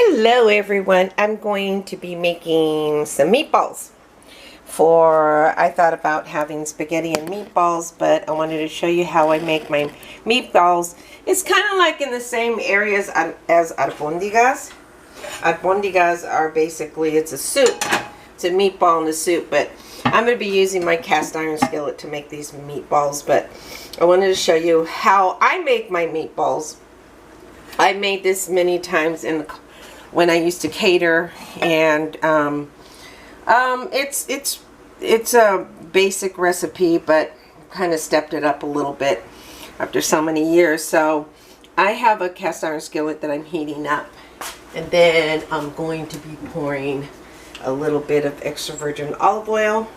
Hello everyone, I'm going to be making some meatballs. I thought about having spaghetti and meatballs, but I wanted to show you how I make my meatballs. It's kind of like in the same areas as albondigas. Albondigas are basically, it's a soup. It's a meatball in a soup, but I'm going to be using my cast iron skillet to make these meatballs, but I wanted to show you how I make my meatballs. I made this many times when I used to cater, and it's a basic recipe, but kind of stepped it up a little bit after so many years. So I have a cast iron skillet that I'm heating up, and then I'm going to be pouring a little bit of extra virgin olive oil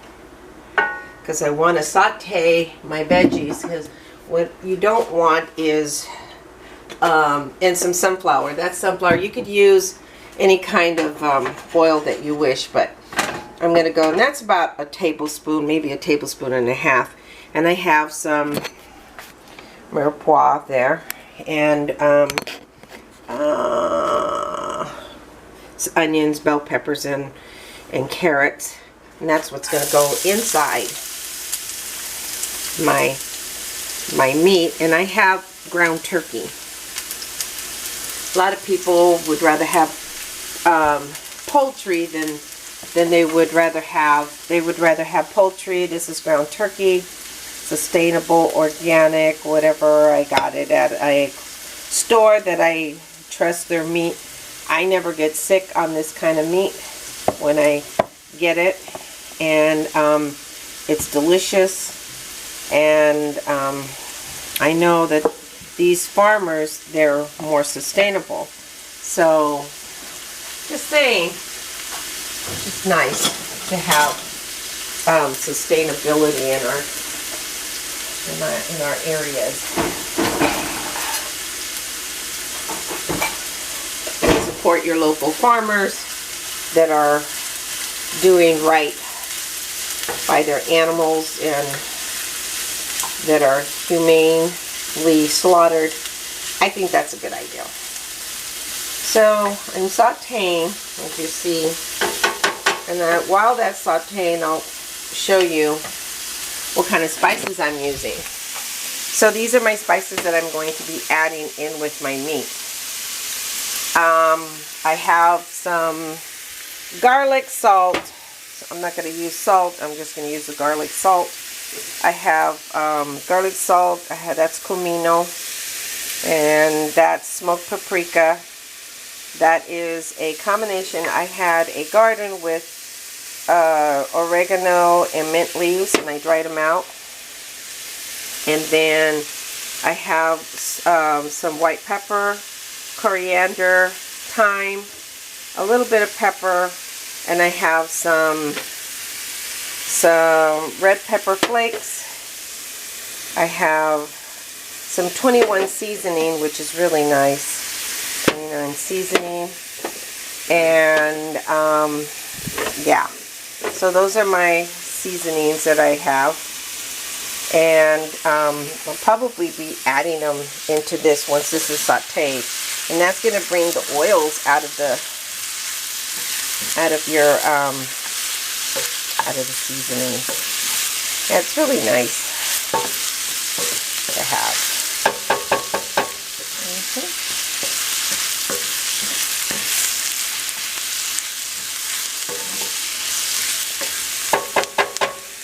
because I want to saute my veggies, because what you don't want is and some sunflower. That's sunflower. You could use any kind of oil that you wish, but I'm going to go, and that's about a tablespoon, maybe a tablespoon and a half. And I have some mirepoix there, and onions, bell peppers, and carrots. And that's what's going to go inside my meat. And I have ground turkey. A lot of people would rather have poultry than they would rather have. They would rather have poultry. This is ground turkey, sustainable, organic, whatever. I got it at a store that I trust their meat. I never get sick on this kind of meat when I get it, and it's delicious. And I know that these farmers, they're more sustainable. So, just saying, it's just nice to have sustainability in our areas. And support your local farmers that are doing right by their animals and that are humanely slaughtered. I think that's a good idea. So I'm sauteing, as you see, and while that's sauteing, I'll show you what kind of spices I'm using. So these are my spices that I'm going to be adding in with my meat. I have some garlic salt. So I'm not going to use salt, I'm just going to use the garlic salt. I have garlic salt, that's comino, and that's smoked paprika. That is a combination. I had a garden with oregano and mint leaves, and I dried them out. And then I have some white pepper, coriander, thyme, a little bit of pepper, and I have some red pepper flakes. I have some 21 seasoning, which is really nice. 29 seasoning. And yeah, so those are my seasonings that I have. And I'll probably be adding them into this once this is sauteed. And that's going to bring the oils out of the seasoning. Yeah, it's really nice to have.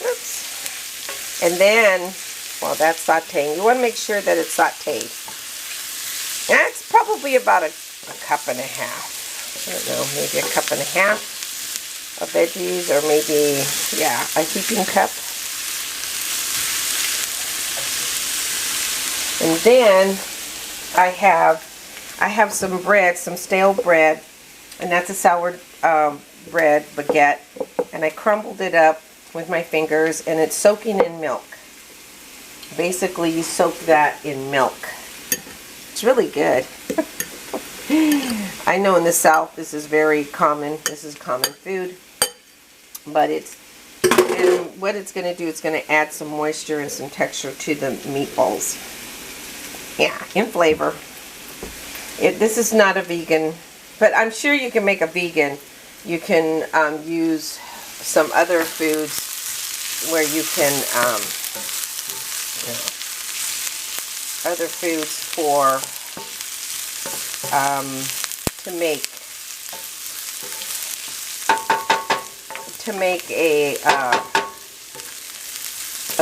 Oops. And then, while that's sauteing, you want to make sure that it's sauteed. That's probably about a cup and a half. I don't know, maybe a cup and a half of veggies, or maybe, yeah, a heaping cup. And then I have some bread, some stale bread, and that's a sour bread baguette, and I crumbled it up with my fingers, and it's soaking in milk. Basically, you soak that in milk. It's really good. I know in the South this is very common. This is common food. But and what it's going to do, it's going to add some moisture and some texture to the meatballs. Yeah, in flavor. This is not a vegan But I'm sure you can make a vegan. You can use some other foods where you can, other foods for, to make a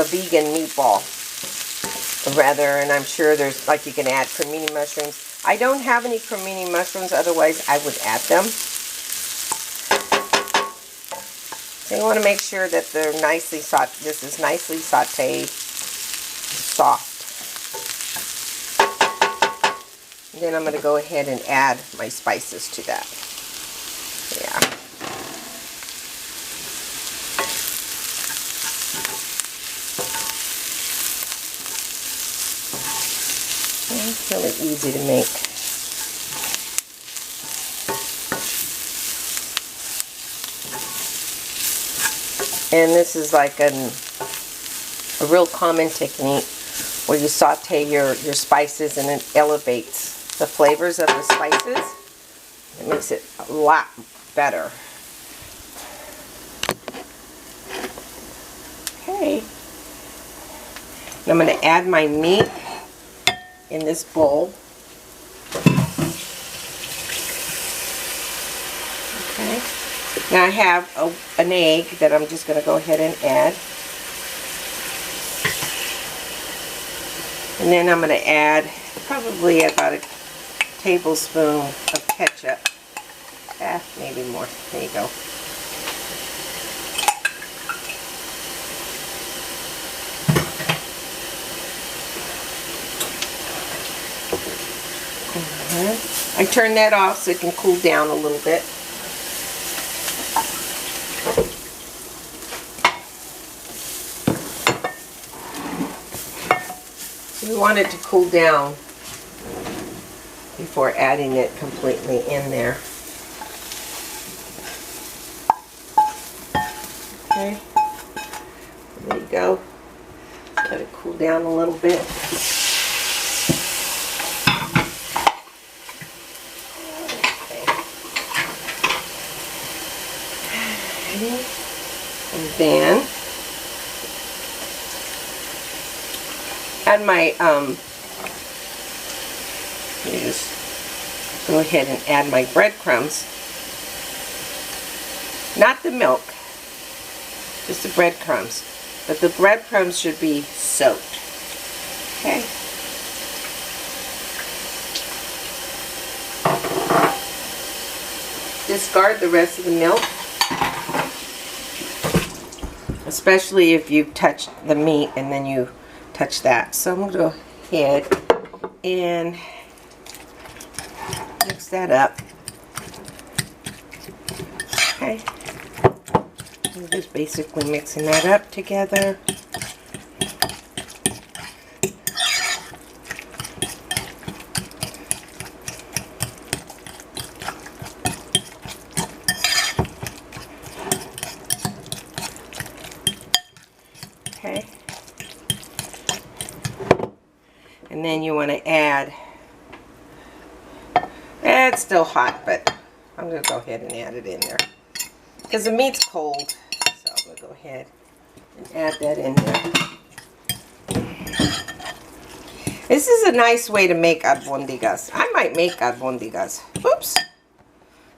vegan meatball. Rather, and I'm sure there's, like, you can add cremini mushrooms. I don't have any cremini mushrooms, otherwise I would add them. So you want to make sure that they're nicely sauteed. This is nicely sauteed, soft. And then I'm going to go ahead and add my spices to that. Yeah. It's really easy to make. And this is like a real common technique where you saute your spices and it elevates the flavors of the spices. It makes it a lot better. Okay. And I'm going to add my meat in this bowl. Okay. Now I have an egg that I'm just going to go ahead and add. And then I'm going to add probably about a tablespoon of ketchup. Maybe more. There you go. I turn that off so it can cool down a little bit. We want it to cool down before adding it completely in there. Okay, there you go. Let it cool down a little bit. And then add my just go ahead and add my breadcrumbs. Not the milk, just the breadcrumbs. But the breadcrumbs should be soaked. Okay. Discard the rest of the milk, especially if you've touched the meat and then you touch that. So I'm going to go ahead and mix that up. Okay. I'm just basically mixing that up together. Okay. And then you want to add, it's still hot, but I'm going to go ahead and add it in there. Because the meat's cold, so I'm going to go ahead and add that in there. This is a nice way to make albondigas. I might make albondigas. Oops.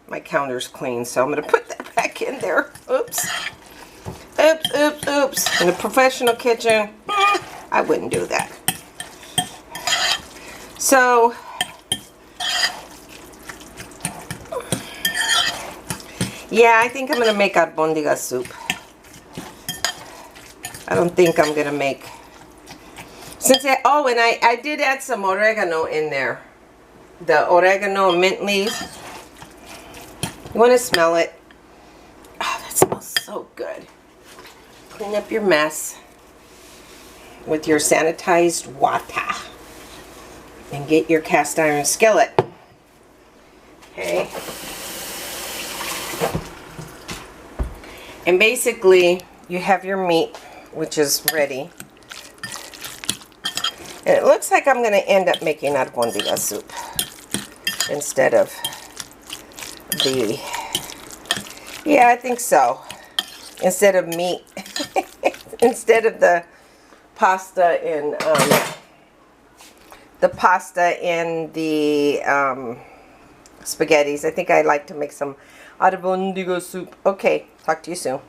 My counter's clean, so I'm going to put that back in there. Oops. Oops, oops, oops. In a professional kitchen, I wouldn't do that. So, yeah, I think I'm going to make albondiga soup. I don't think I'm going to make, and I did add some oregano in there. The oregano mint leaves. You want to smell it. Oh, that smells so good. Clean up your mess with your sanitized water. And get your cast iron skillet. Okay. And basically, you have your meat, which is ready. And it looks like I'm going to end up making albondiga soup instead of the, yeah, I think so. Instead of meat, instead of the pasta in spaghettis, I think I like to make some Albondiga soup. Okay, talk to you soon.